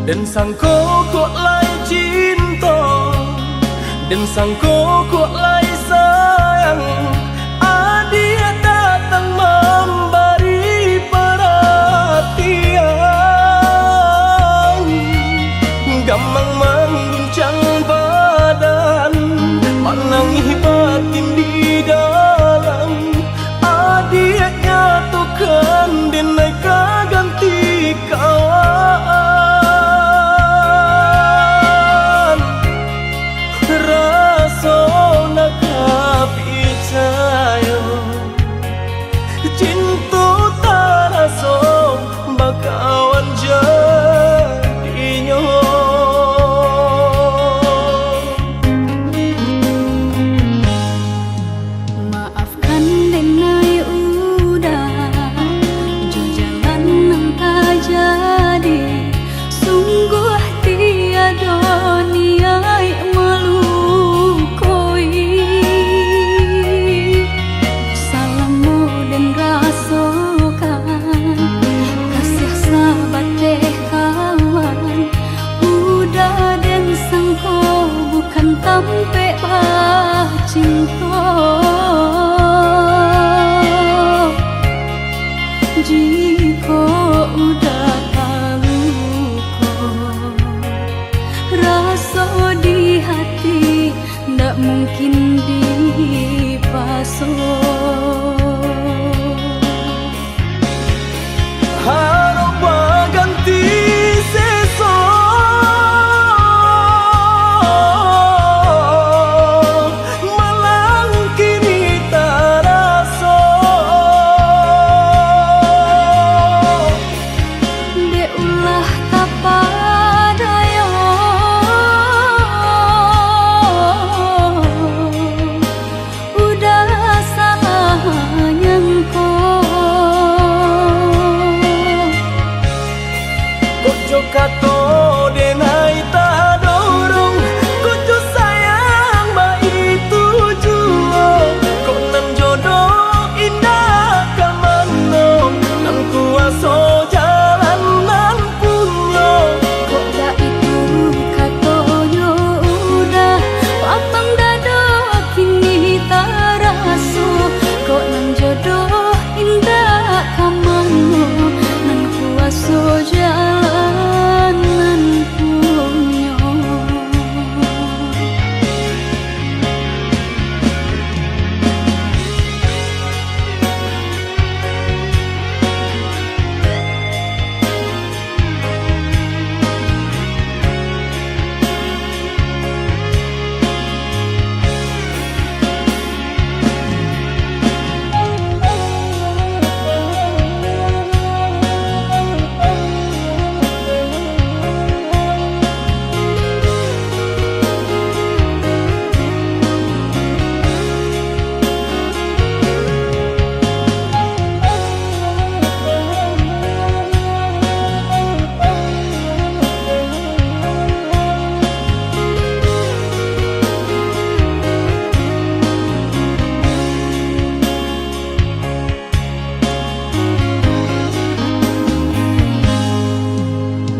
dan sangko kok lai cinta, dan sangko kok lai sayang. Dia datang memberi perhatian, gampang mengguncang badan, menangis batin di dalam. Dia nyatukan dineka ganti kawan, rasa nak percaya cinta tak rasa bakawan jadinya. Maafkan denai udah jalan yang tak jadi, sungguh tiada niat melukoi. Salahmu dan rasakan kasih sahabat teh kawan, udah dan sangko bukan tampe bah cinta. Jika udah tahu kok rasa di hati, ndak mungkin dipasung. Harap ganti sesok, malang kini tak rasa. Dek ulah tapadaya, udah salah nyangko. Kojo kato denai tak dorong, kojo sayang ba itu juga. Kok nan jodoh indah kamano, nan kuaso jalan nan punya. Kok dah itu katonyo udah papang dado kini tak rasa. Kok nan jodoh indah kamano, nan kuaso jalan nan punya.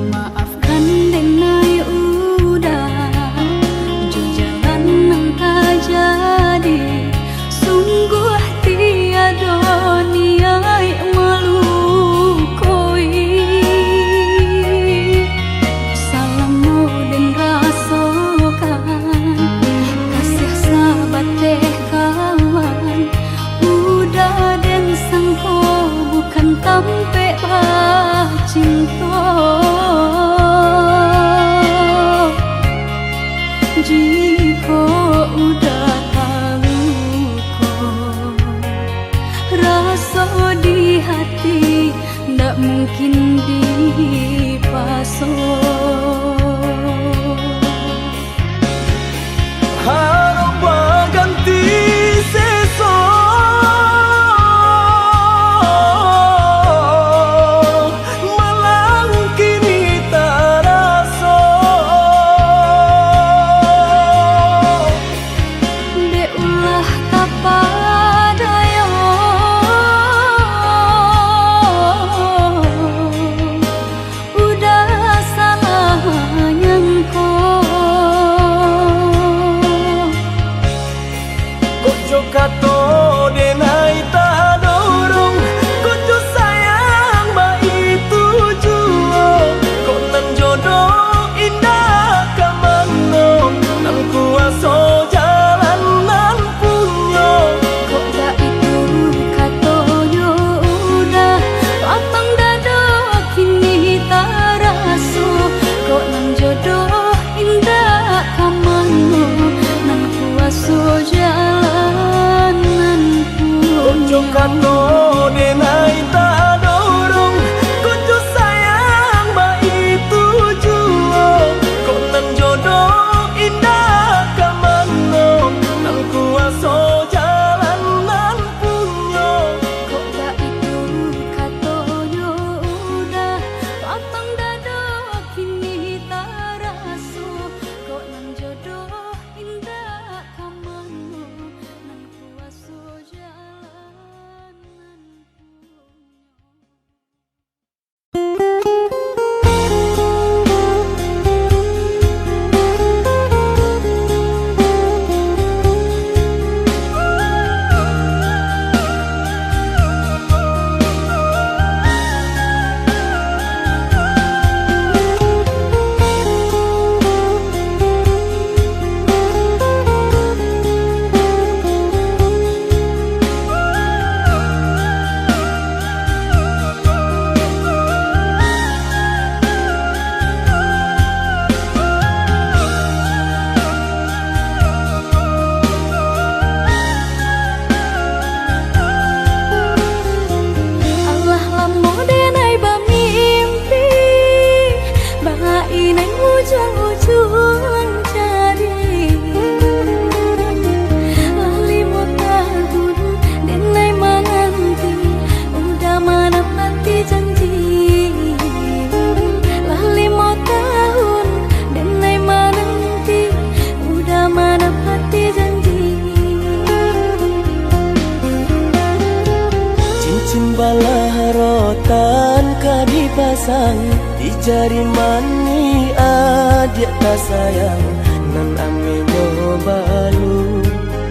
Maafkan denai udah jalan yang tak jadi, sungguh tiada niat melukoi. Salahmu dan rasakan kasih sahabat teh kawan, udah dan sangko bukan tampe bah cinta. Jika udah tahu kok rasa di hati, ndak mungkin dipasung. Harap ganti sesok, malang kini tak rasa. Dek ulah tapadaya, udah salah Cimbalah rotan ka dipasang di jari mani adik tak sayang nan amenyo balu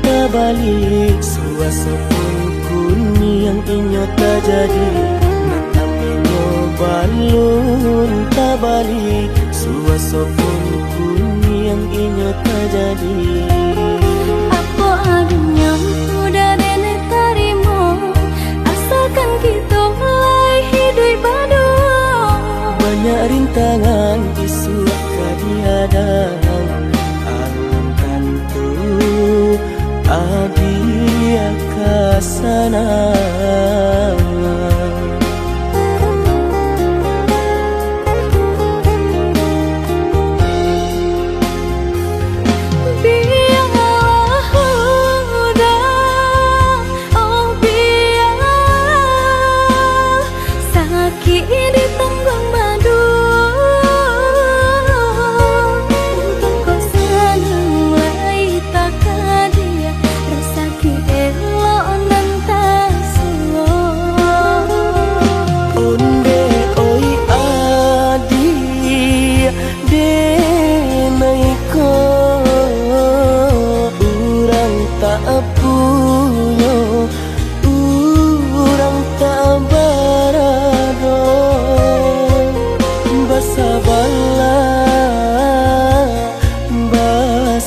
tabali suasopun kuni yang inyo tak jadi nan amenyo balun tabali suasopun kuni yang inyo tak jadi. Apa adanya udah nenek tarimo asalkan kita mulai hidup badu. Banyak rintangan isu kadiadang alun tantu adia kasana.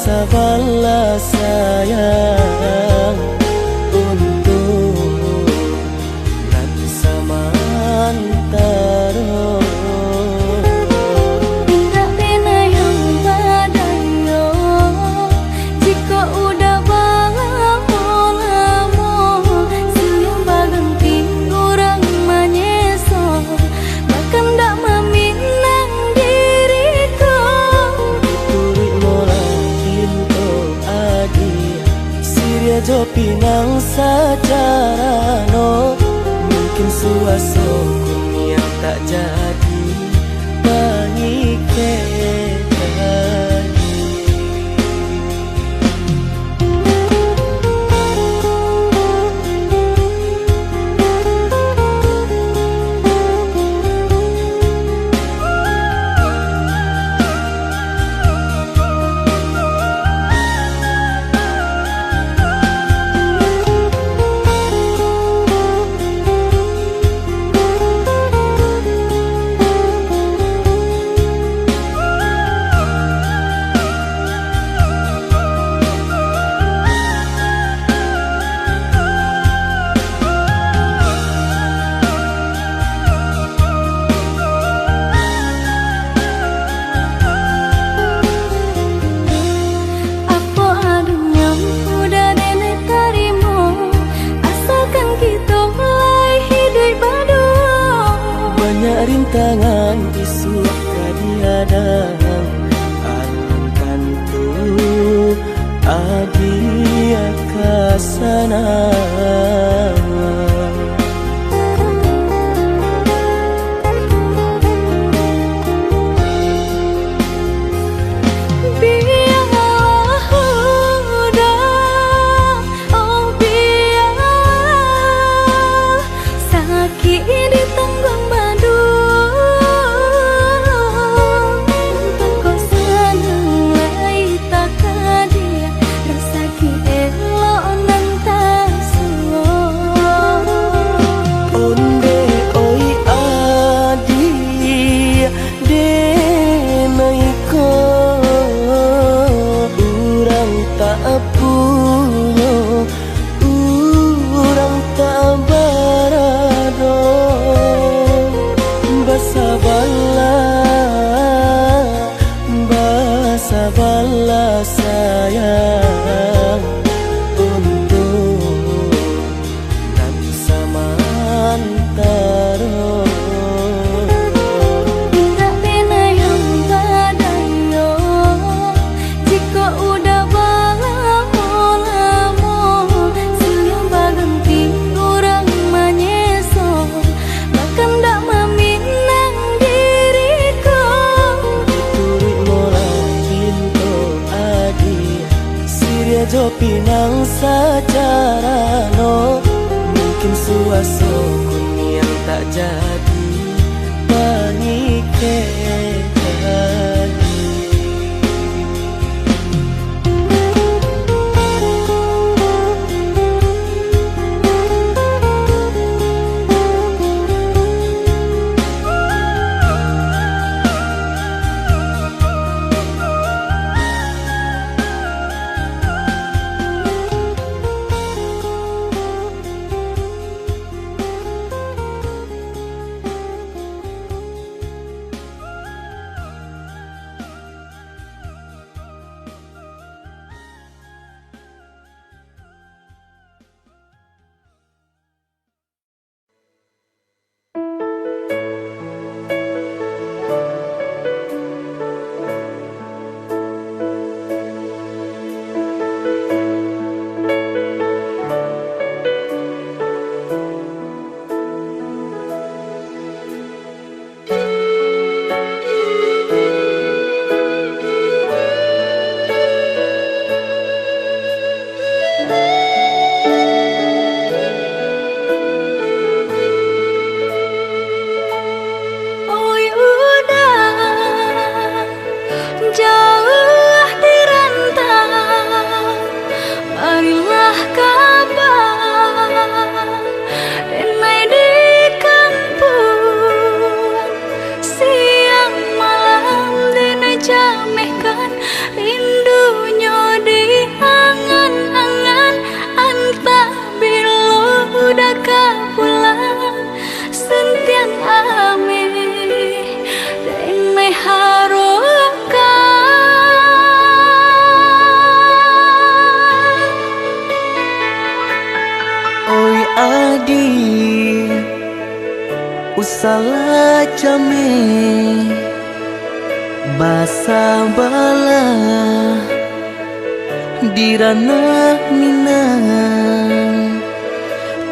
Sabarlah sayang untuk nanti samantaro. Tidak pernah yang badayo jika udah lamo senyum baganti orang manyeso bahkan tak meminang diriku. Turi mola Siria jo pinang secara no mungkin suaso yang tak jadi bagi kita. Rintangan isu kadiadang alun tantu adia kasana. Sabarlah sayang untuk nanti samantaro. Tidak pernah yang badayo jika udah lamo senyum baganti orang manyeso bahkan tak meminang diriku. Turi mola pinto adia Siria jo pinang secara no mungkin suaso tak jadi mengikat lagi. Usala jame basa bala dirana minang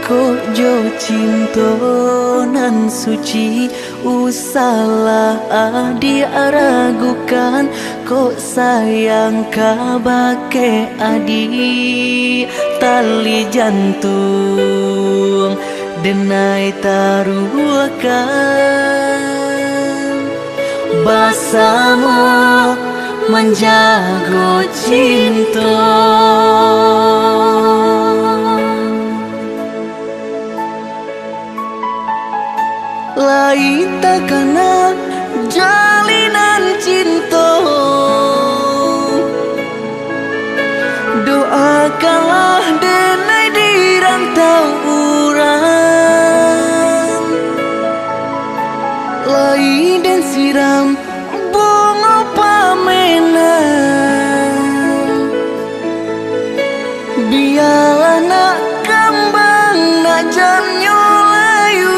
ko jo cinto nan suci usala adi aragukan ko sayang kabake adi tali jantung denai taruhkan bersama menjaga cinta. Lai takana jalinan cinta, doakanlah denai dirantau urang, lai dan siram bunga pamenang, biar nak kembang nak jamnya layu.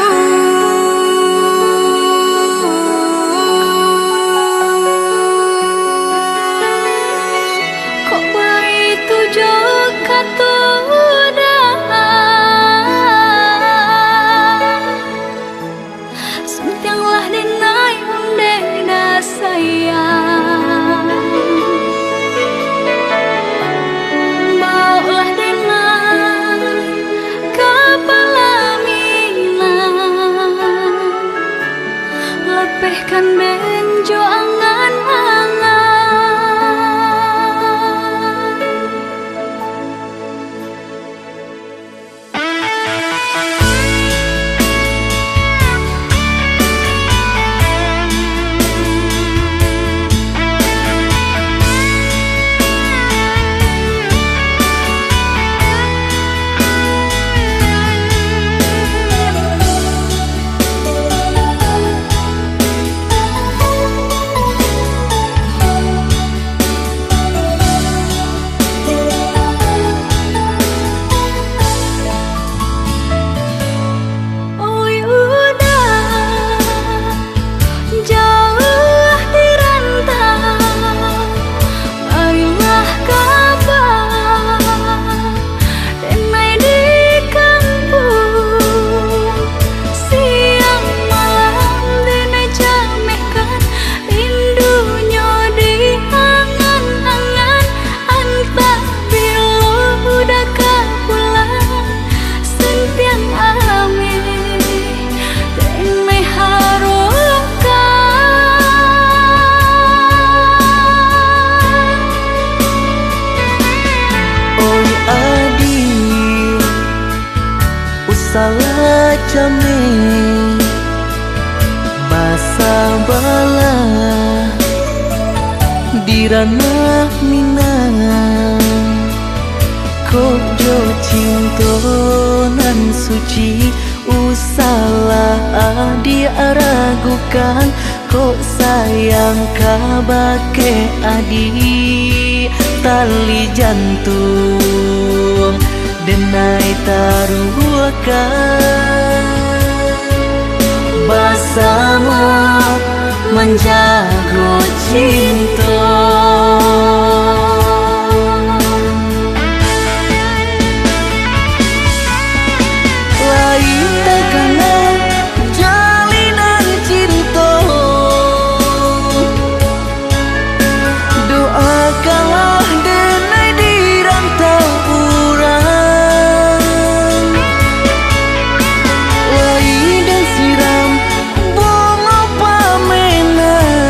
salah jame basa bala dirana minang kok jo cinto nan suci usalah dia ragukan kok sayang kabake adi tali jantung denai taruhkan bersama menjaga cinta. Lain tekanan jalinan cinta, doakanlah denai di rantau urang. Lain dan siram bunga pamenang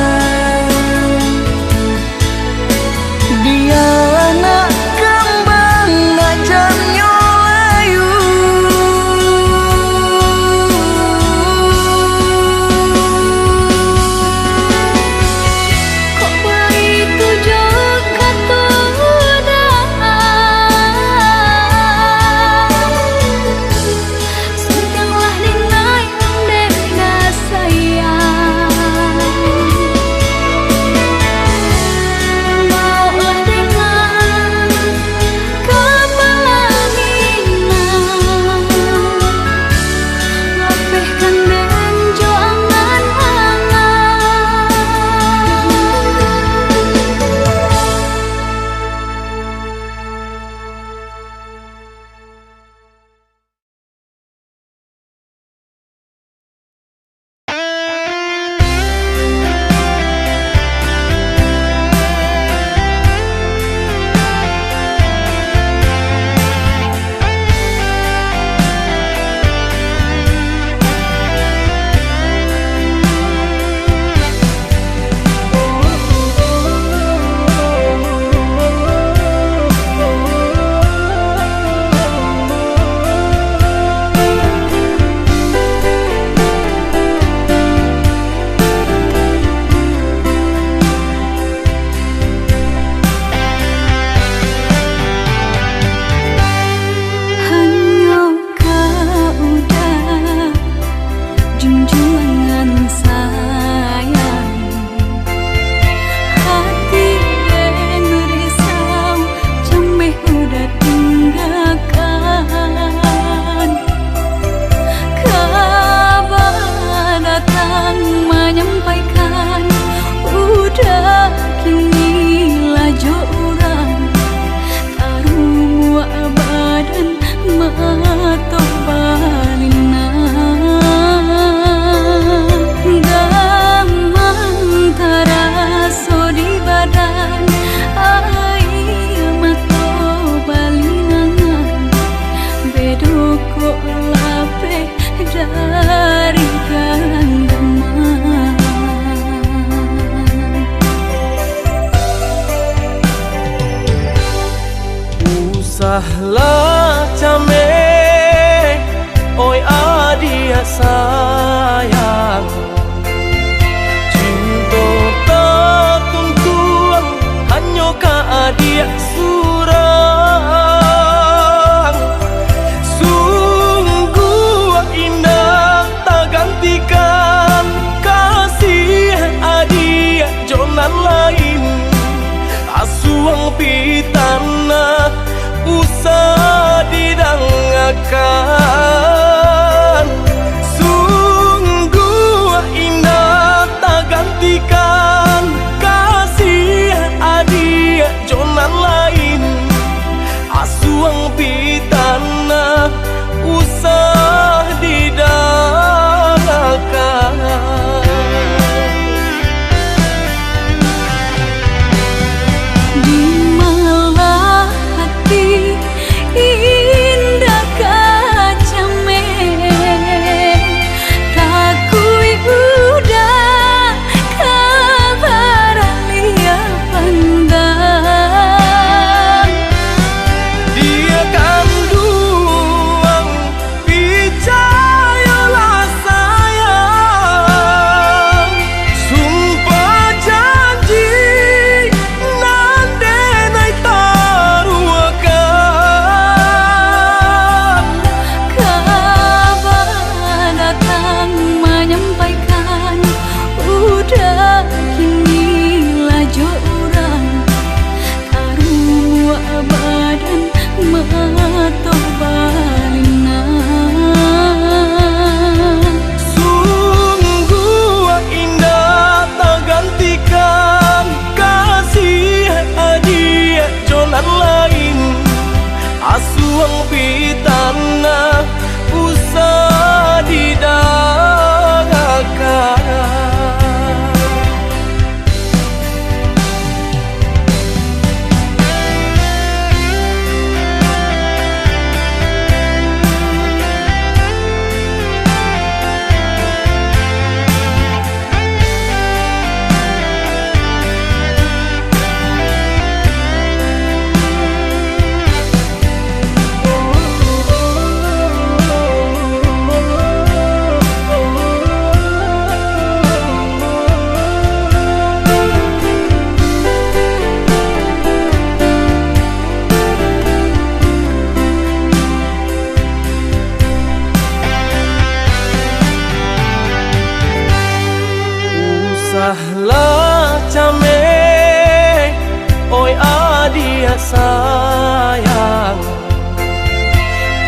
sayang.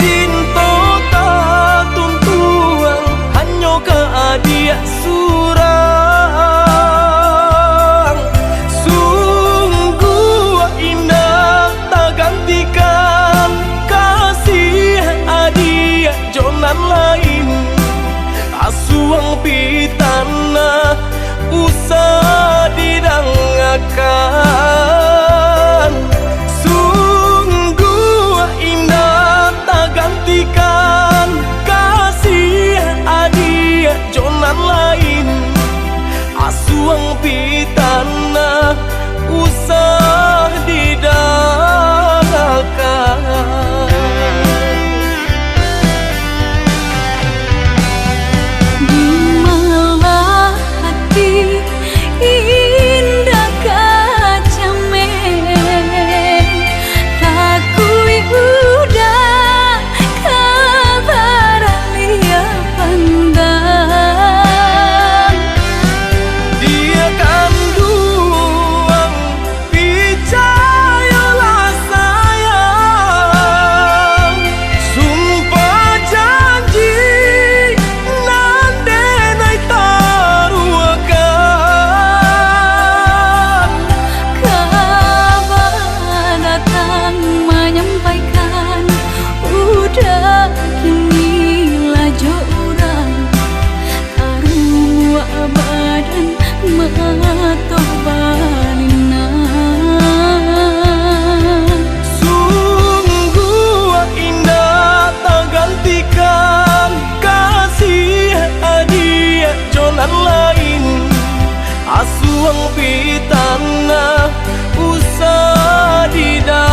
Cinta tak tuntuan hanya ke adia surang. Sungguh indah tak gantikan kasih adia jonan lain. Asuang pitana usah didangakan. Sungguh indah tak gantikan kasih adia jonan lain. Asuang pitana usah didangakan. Sungguh indah tak gantikan kasih adia jonan lain. Asuang pitana usah didangakan.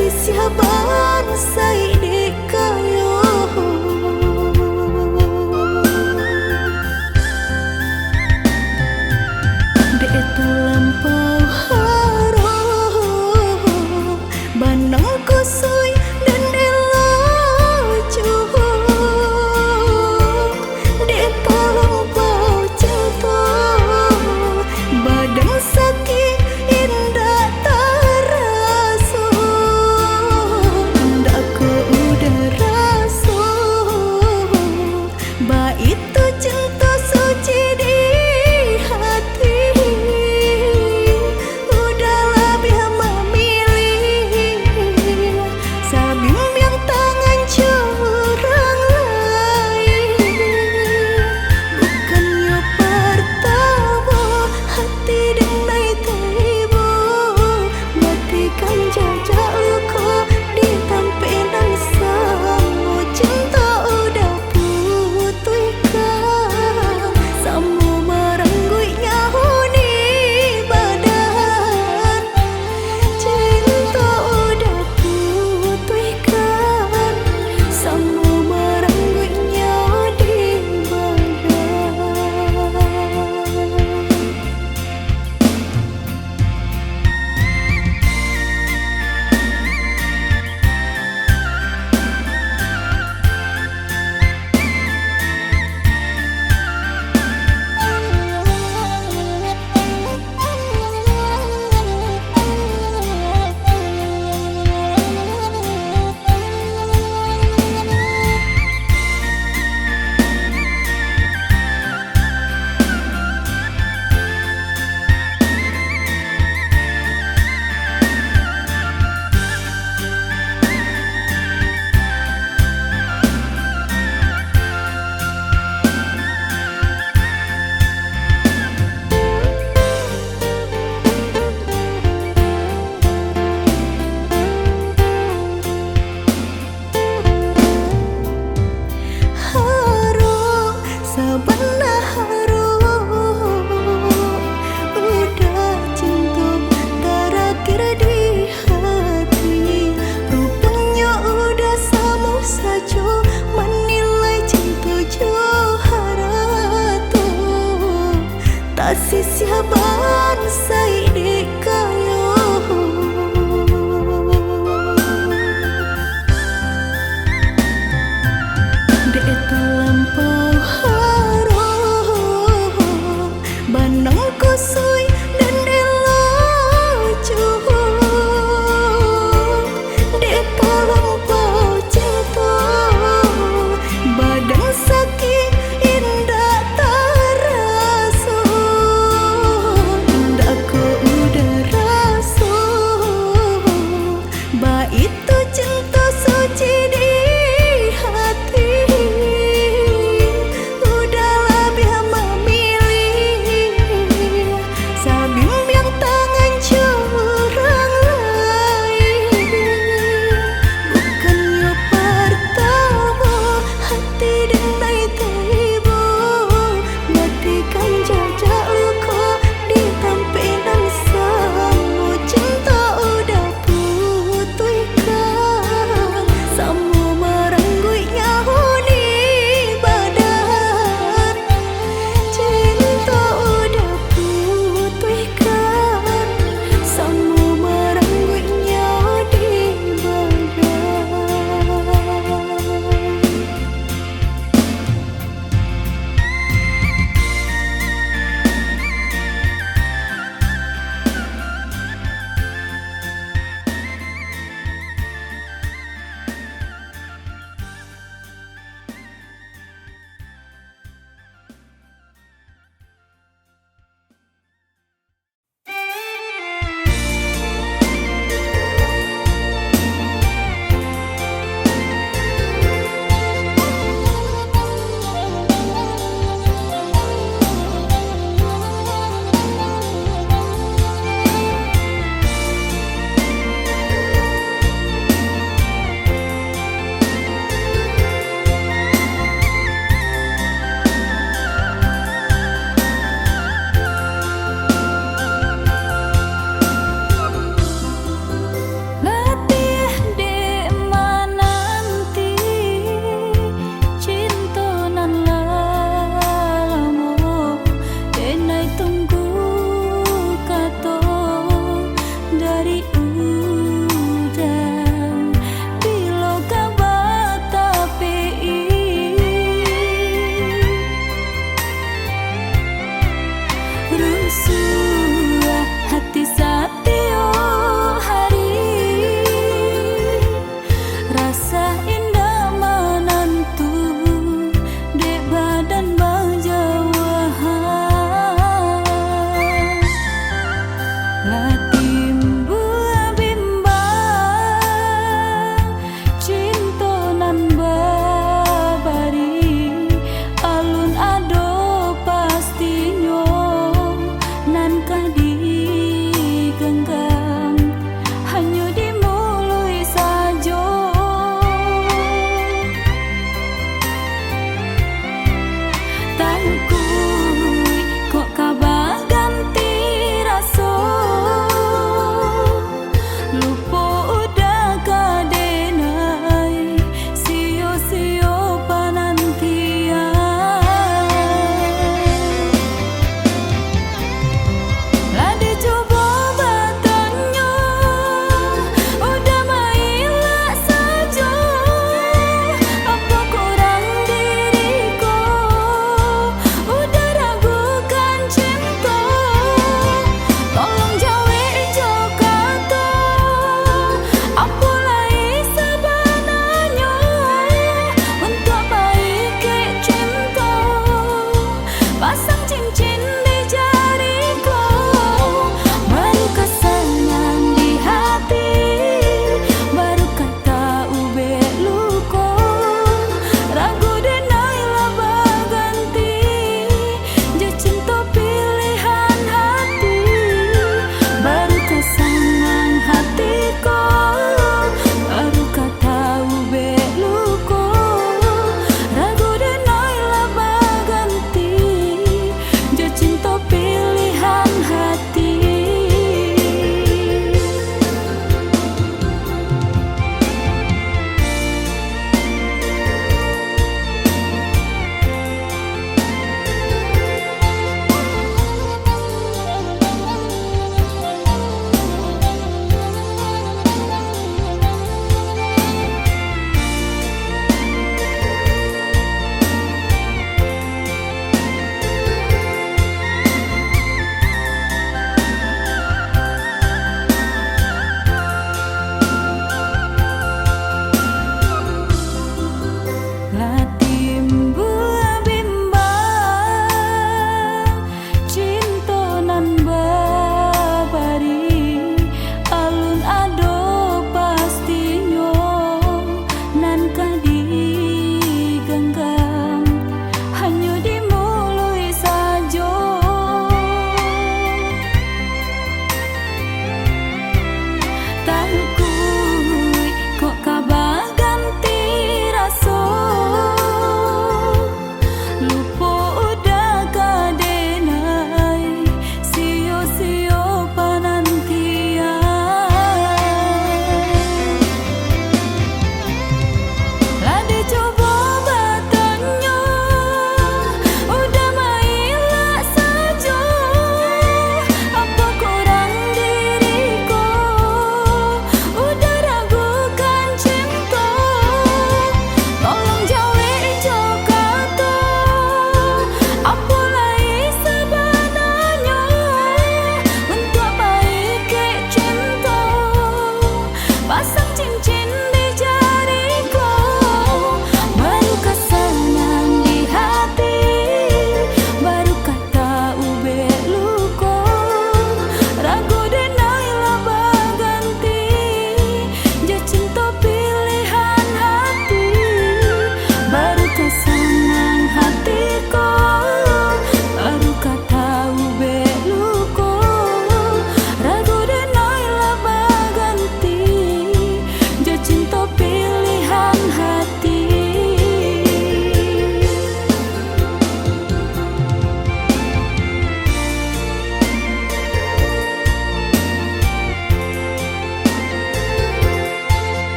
Siapa say di kayo de itu lampau harum banang kusui dan elacu de lampau jatuh badan sakit indah terasa. Aku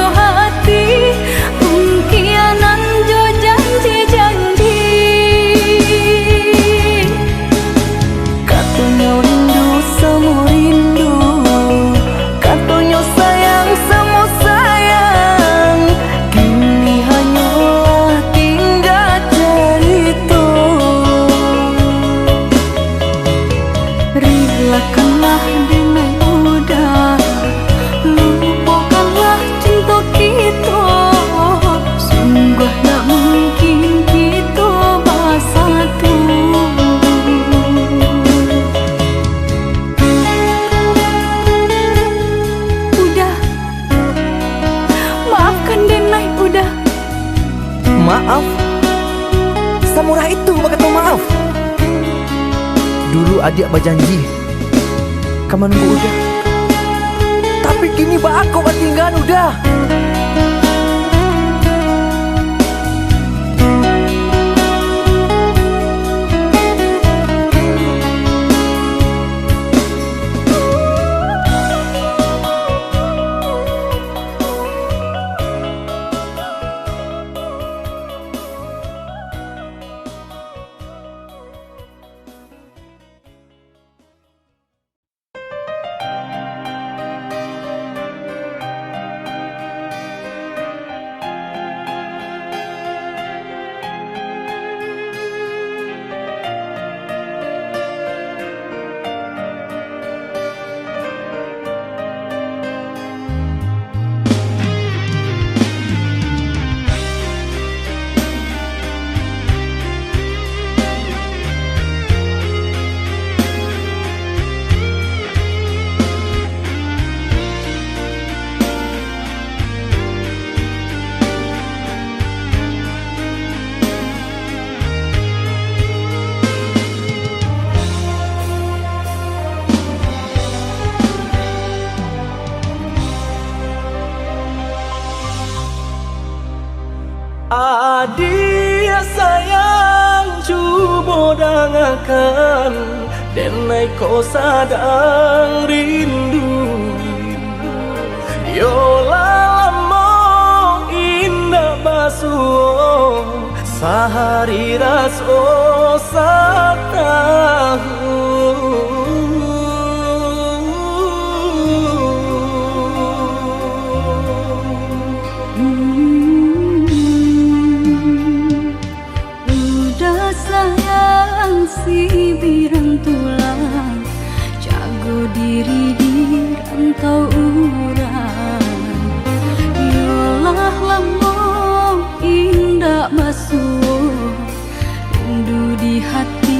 jo hati ungkianan jo janji-janji katonyo rindu semua rindu katonyo sayang semua sayang kini hanyalah tinggal cerita relakanlah dengan mudah lupakanlah cinta kita sungguh tak mungkin kita bersatu udah maafkan Denai udah Maaf? Samurah itu berkata maaf. Dulu adik berjanji kamu nunggu udah, tapi kini aku tinggal udah. Adik sayang cuba dengarkan Denai kau sadang rindu Yola lama indah basuh Sehari raso satahu si birang tulang jago diri di rantau urang yolah lamo indah basuh rindu di hati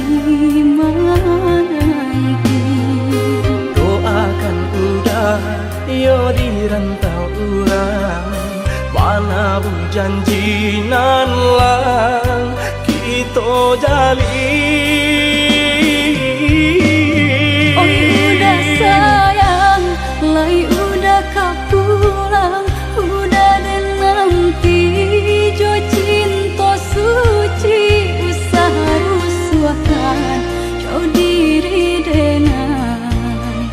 menanti doakan udah yo di rantau urang mana bu janji nan lang kita jalin udah sayang lai udah kau pulang udah dan nanti jo cinta suci usaha rusuhkan jo diri denai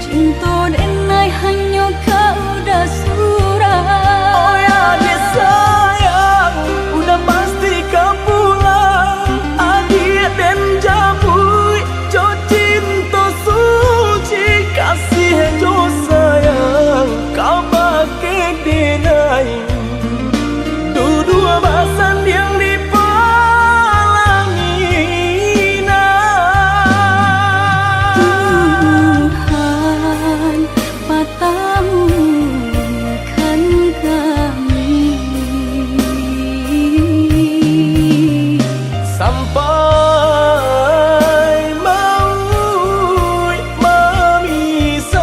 cinta denai hanya kau udah surah oh ya dia sayang udah pasti kau pulang adik dan jabui jo cinta suci kasih jo sayang kau pakai denai dua bahasan yang Tuhan patahkan kami sampai maut memisahkan.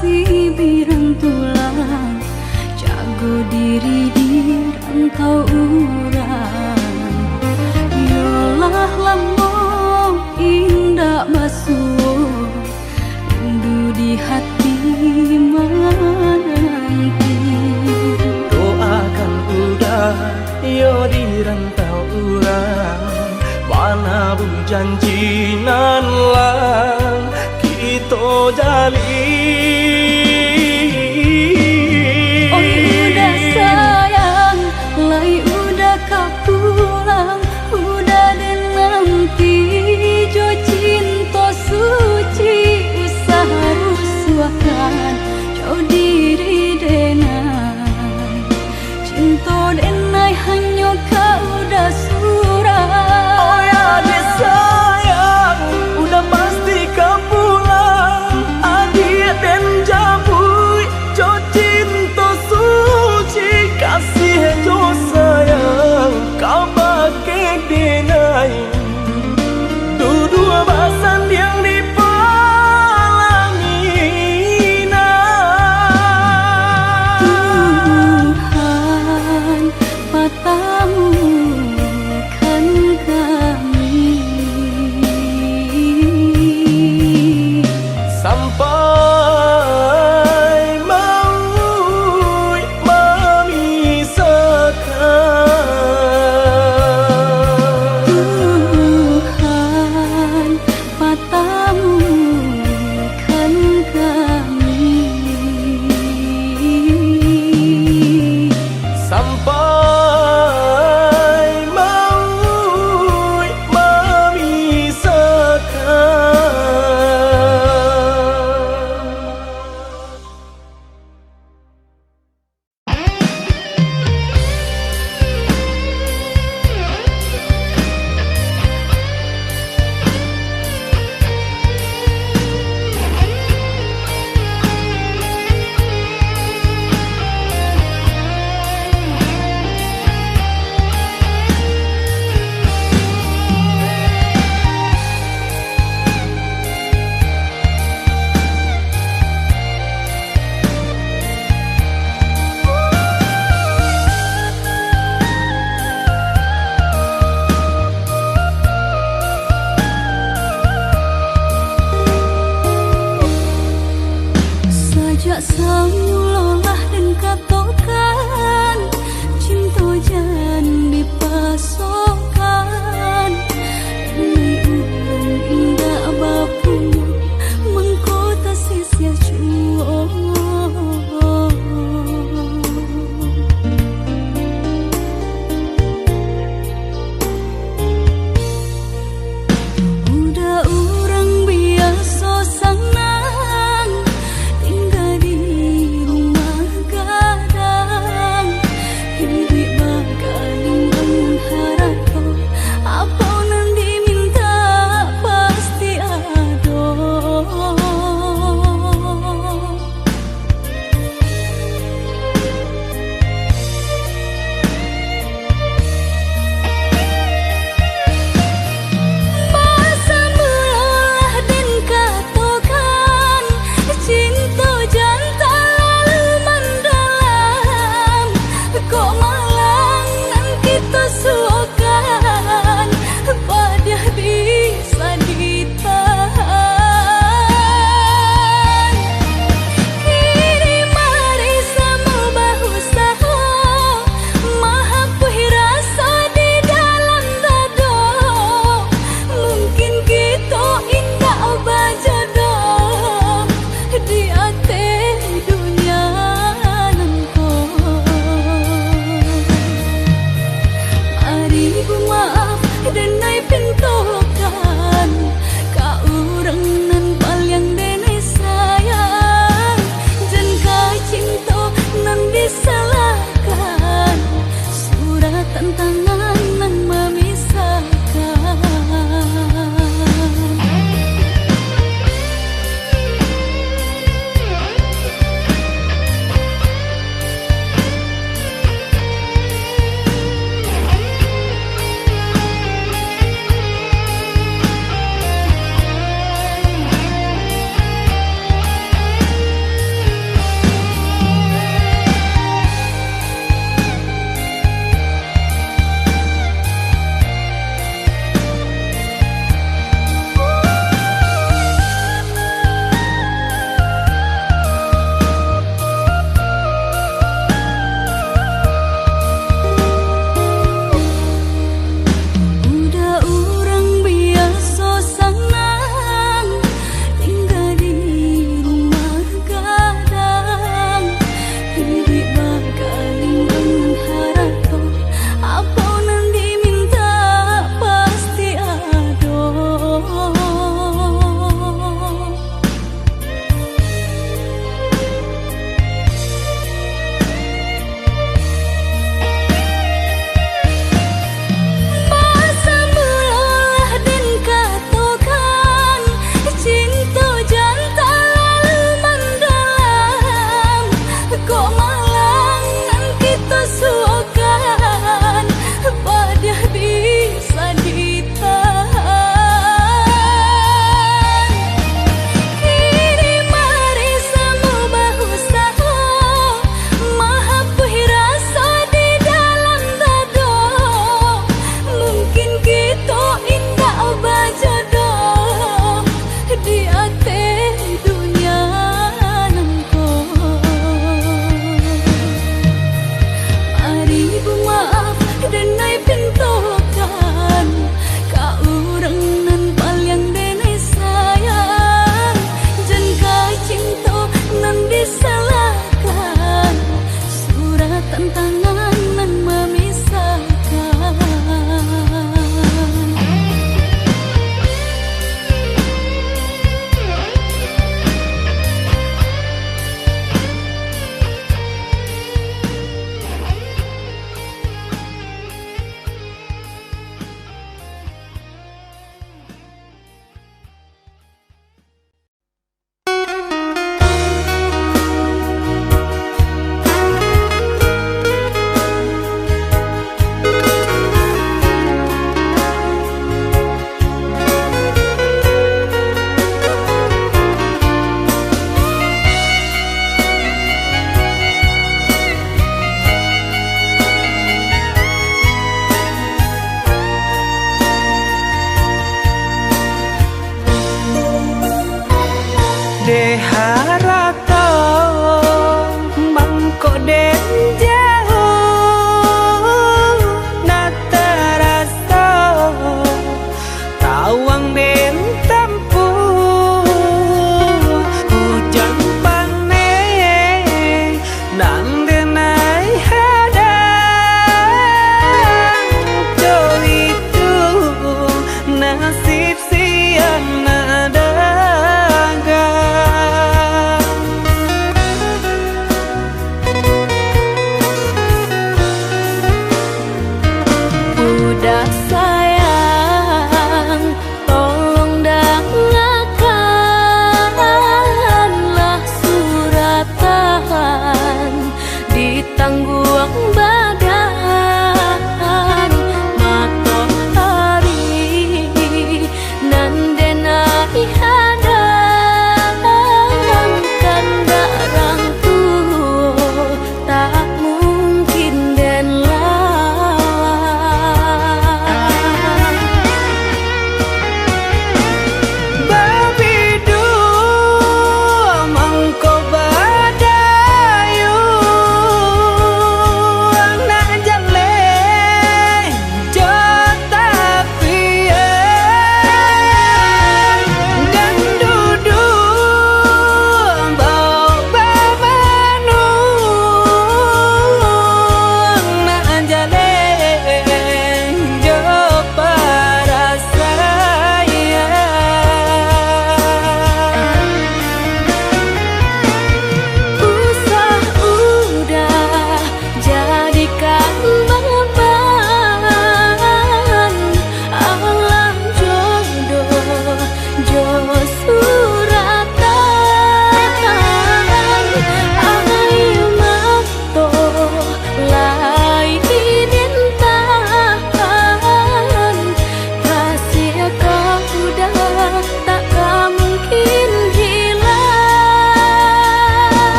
kasih birantulang, jago diri di rantau urang. Yolah lamun indah basuh, rindu di hati menanti. Doakan udah yo di rantau urang, mana bu janjinan lang kita jalin. Oi udah sayang, lai udah kapulang, udah den nanti jo cinta suci, usaha rusuhkan jauh diri denai, cinta denai hanya kau udah surah. Oh ya deh sayang, udah pasti kau pulang, adik dan jabui jo cinta suci, kasih jo sayang kau pakai denai, dua basan yang dipalangina. Tuhan patamukan kami sampai maut memisahkan. Tuhan patamukan kami Sampai maut memisahkan. mulai pintokan ka urang nan paling dene sayang jan ka cinta nan disalahkan suratan tangan nan memisahkan.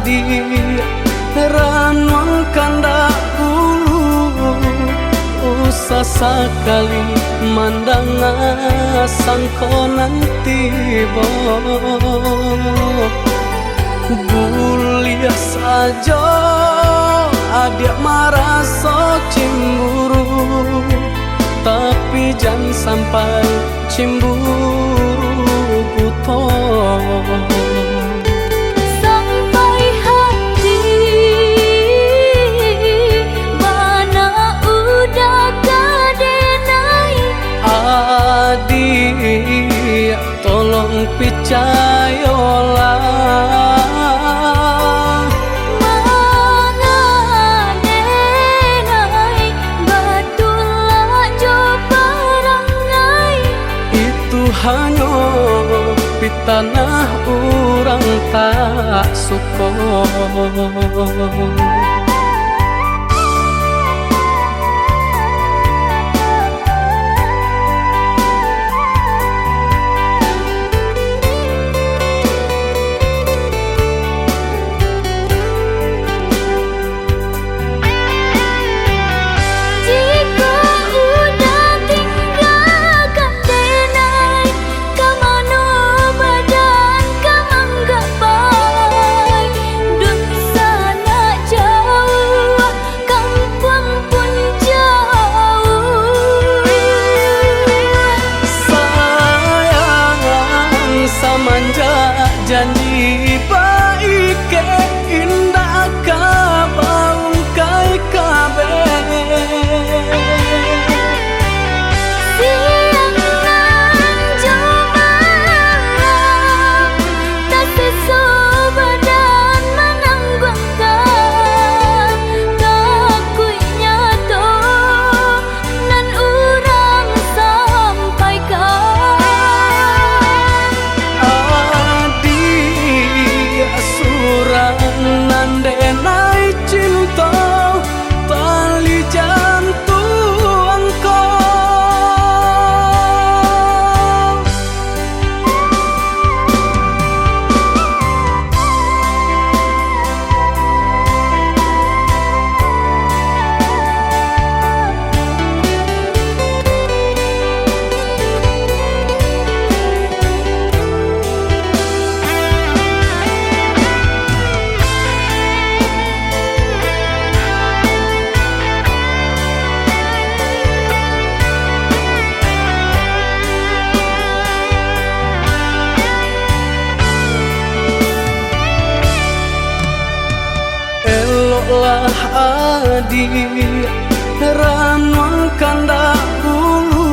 adi ranuang kanda ulu usah sekali mandang sangkonan tiba guliah saja adik merasa cemburu tapi jangan sampai cemburu buta sampai hati mana udah kadenai adik tolong percayalah hanya di tanah orang tak suka janji baik ke indah kabau kai kabe siang nan jemaah tak sesobadan menanggungkan takunya to nan urang sampaikan nandenai cinta tali jantung eloklah adi ranuang kanda ulu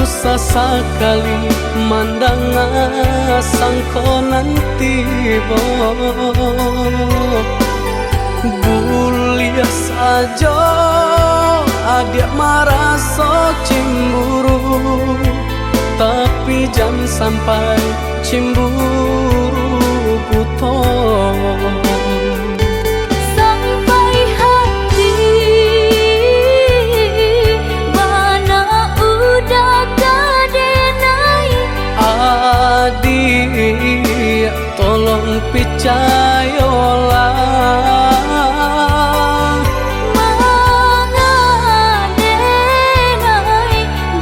usah sekali mandang sangkonan tiba guliah saja adik merasa cemburu tapi jangan sampai cemburu buta sampai hati mana udah kadenai adik tolong percayalah mangadenai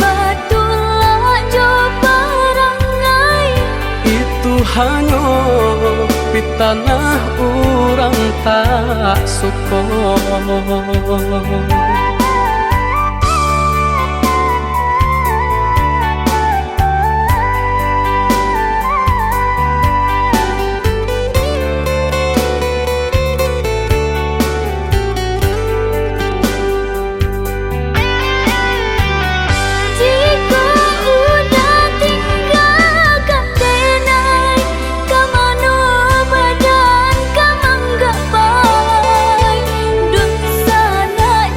batulah jo parangai itu hanya di tanah orang tak suka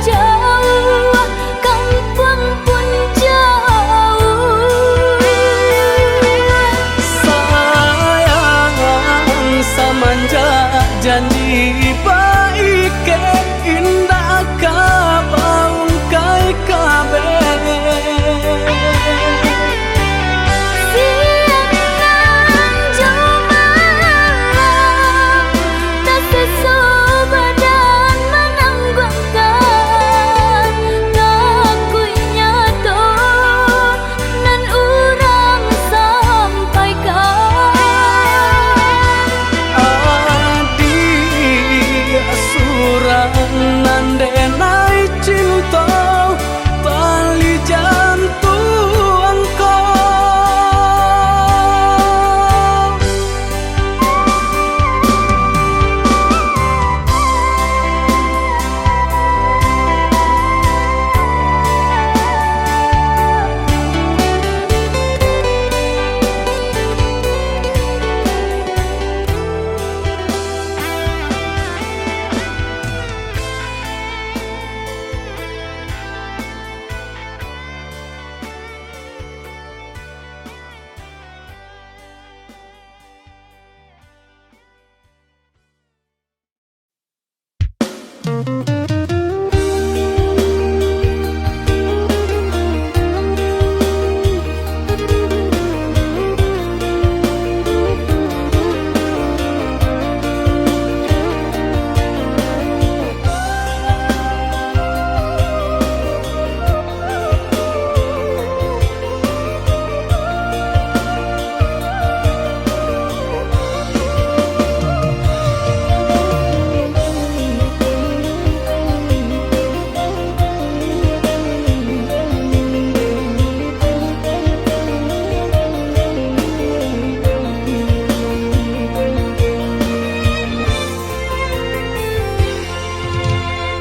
jauh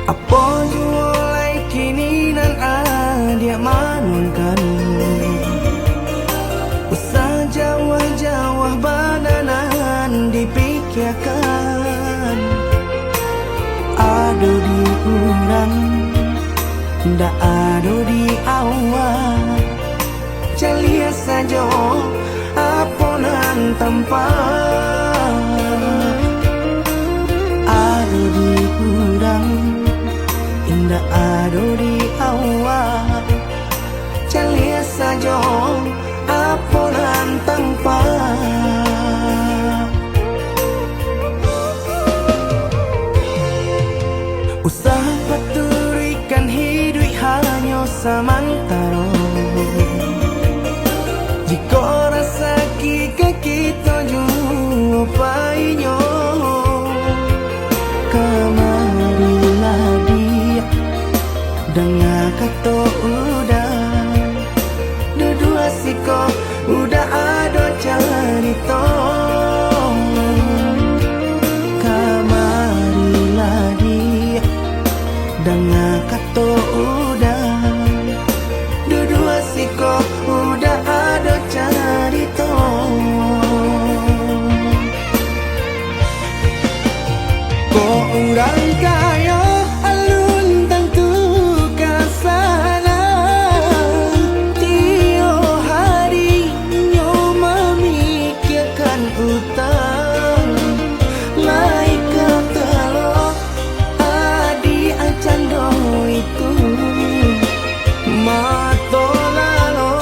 Apa jualai kini nan adia manunkan usah jawah-jawah bananan dipikirkan ado di urang nda ado di awal celia saja aponan tempat ado di urang indah ado di awal celia saja aponan tempat usaha paturikan hidup hanya samantara jika rasa kita jumpainya kamarilah dia dengar kata udah dua siko udah ada cerita kamarilah dia dengar kata udah dua siko udah ada cerita kok orang kaya alun tentu kasana tiap hari nyo memikirkan utang lain kata lo adi acan do itu mato lalo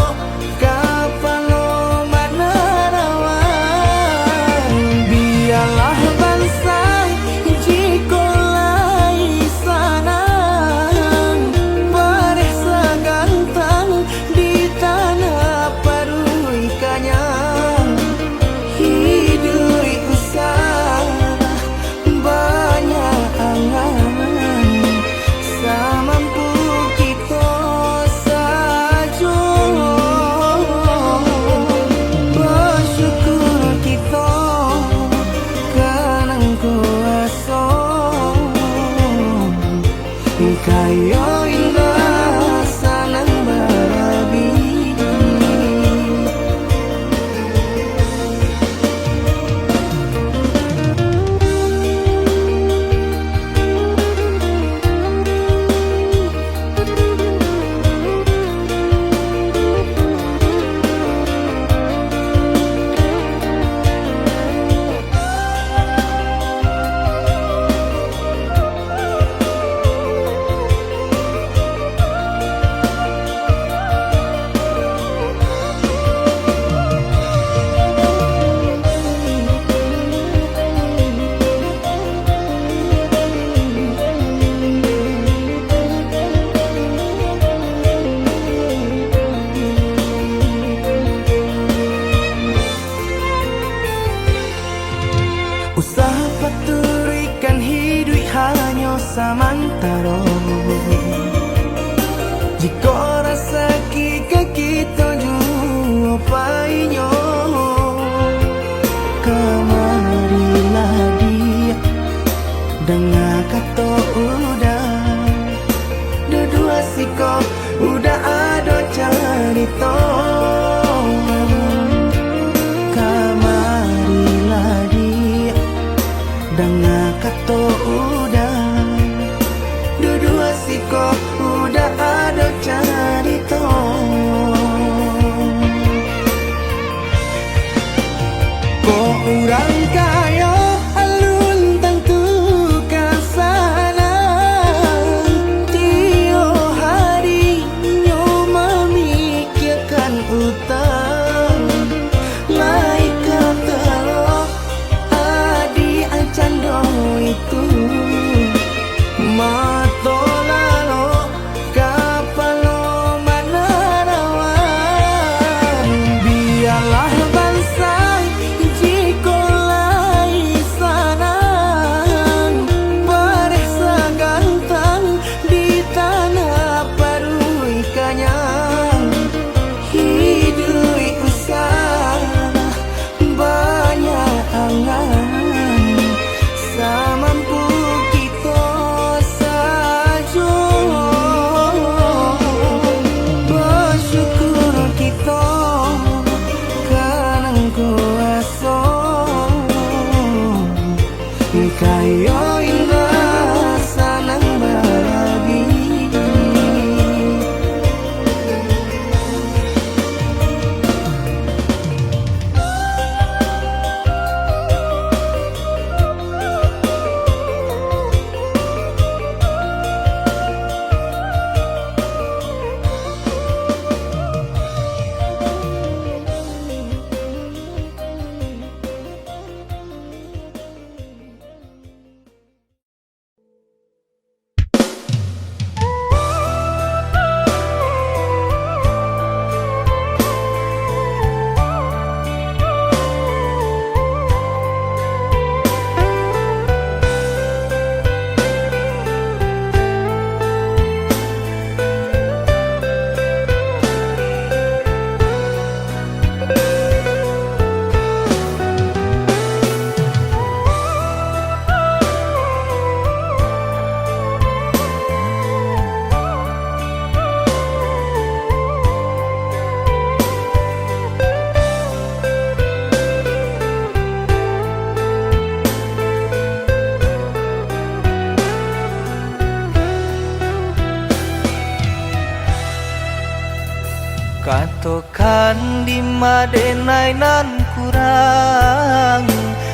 Katokan di madenai nan kurang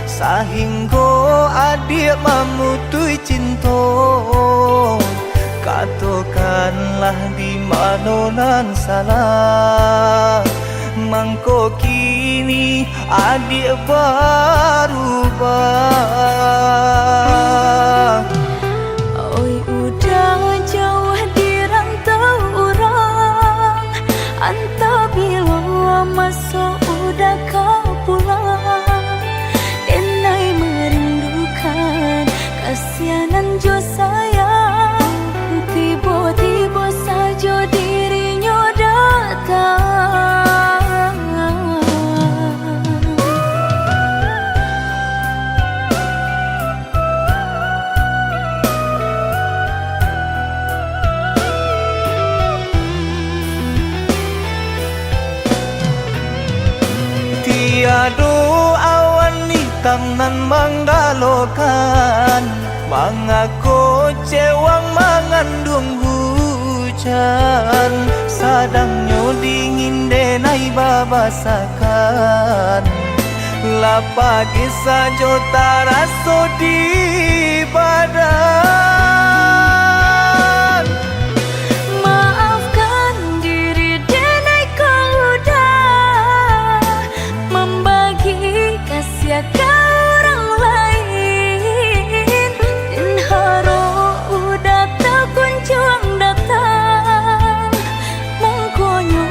sahingga adik mamutui cinta. Katokanlah di mana nan salah, mangko kini adik berubah. Oi udah jauh di rantau orang, entah bila masa udah kau pulang. Denai merindukan kasihanan jo sayang, tiba-tiba saja dirinya datang. Tiada awan hitam nan menggalokan, mengaku cewang mengandung hujan. Sadangnya dingin denai babasakan, lapagi saja taraso di badan. Maafkan diri denai kau udah membagi kasih ke orang lain, dan haro udah tak kunjung datang. Mongkonyo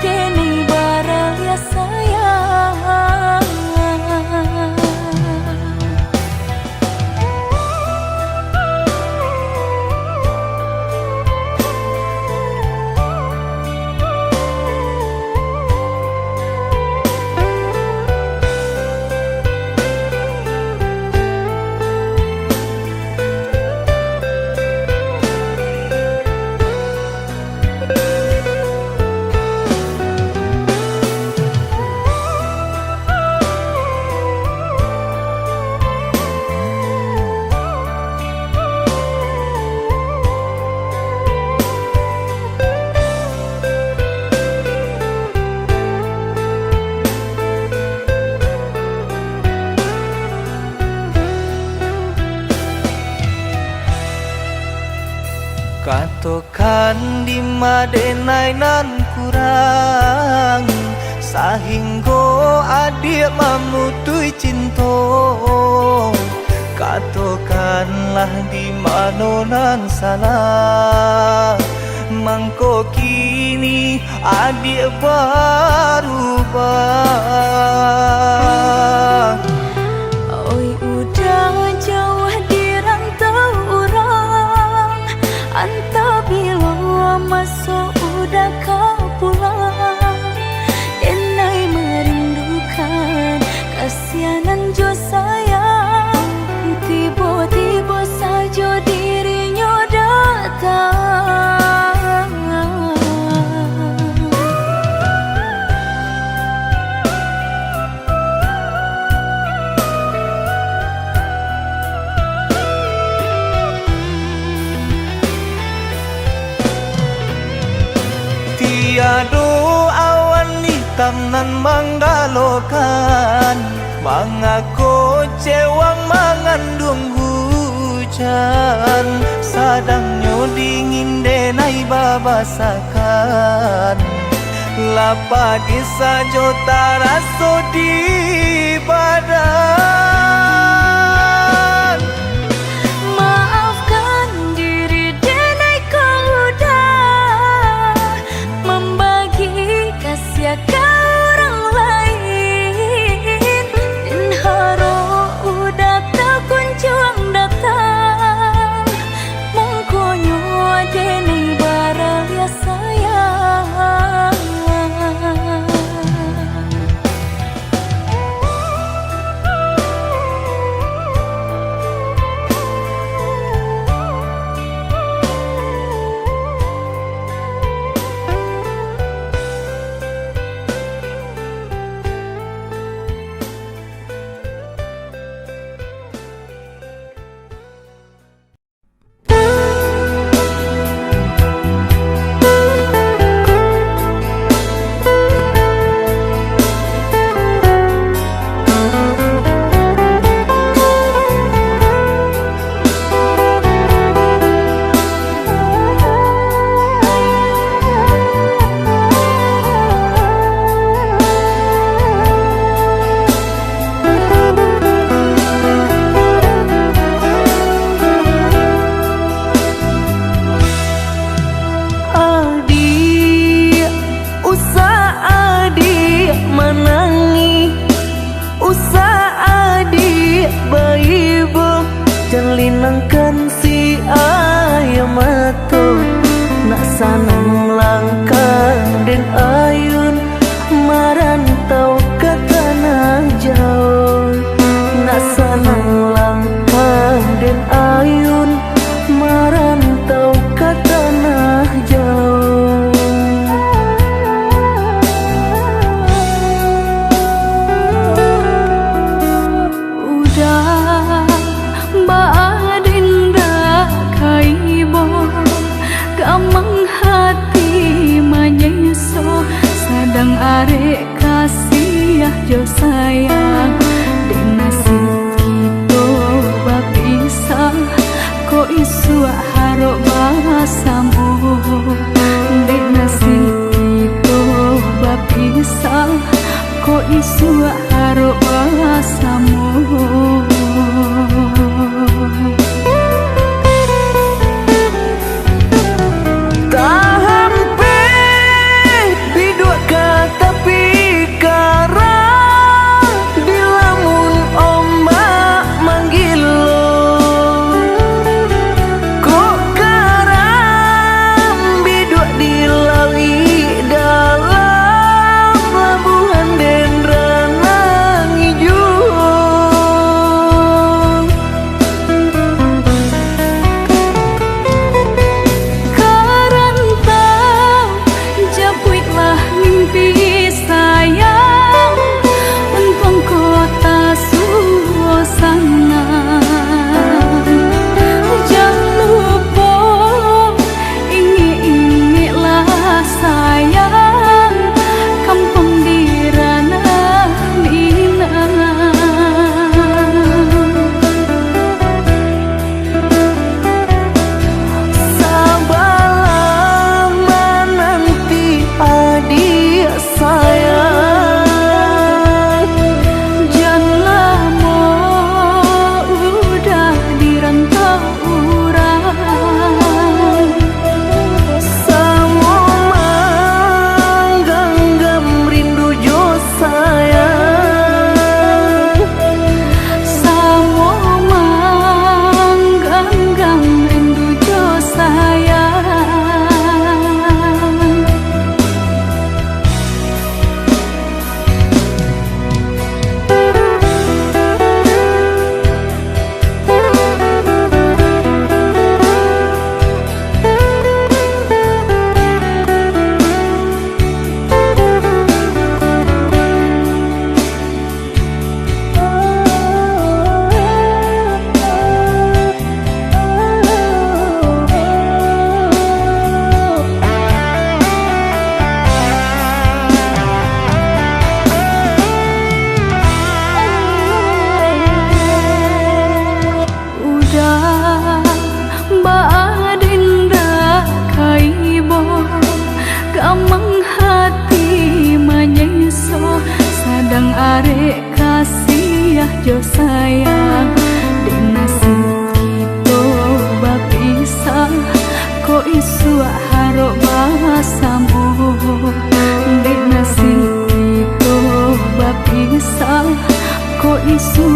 denai baraya sayang. Katokan di madenai nan kurang, sahingga adik mamutui cinta. Katokanlah di mana nan salah, mangko kini adik berubah. Oi udah jauh di rantau orang, entah bila masa udah kau pulang. Denai merindukan kasihanan jo sayang, tiba-tiba saja dirinya datang. Tiada awan hitam nan menggalokan, mengaku cewang mengandung hujan. Sadangnya dingin denai babasakan, lapagi saja taraso di badan. Maafkan diri denai kau udah membagi kasih ke orang lain, dan haro udah tak kunjung datang. Mongkonyo denai baraya sayang. merantau ke tanah jauh, nak sanang langkah dan ayun merantau ke tanah jauh. Udah badinda kaibo gamang hati manyeso sadang arek kasih jo sayang dek nasib kita bapisah ko isu harok basamu dek nasib kita bapisah ko isu harok basamu. Gamang hati manyeso sadang arek kasih jo sayang dek nasib kita bapisah ko isu harok basamu dek nasib kita bapisah ko isu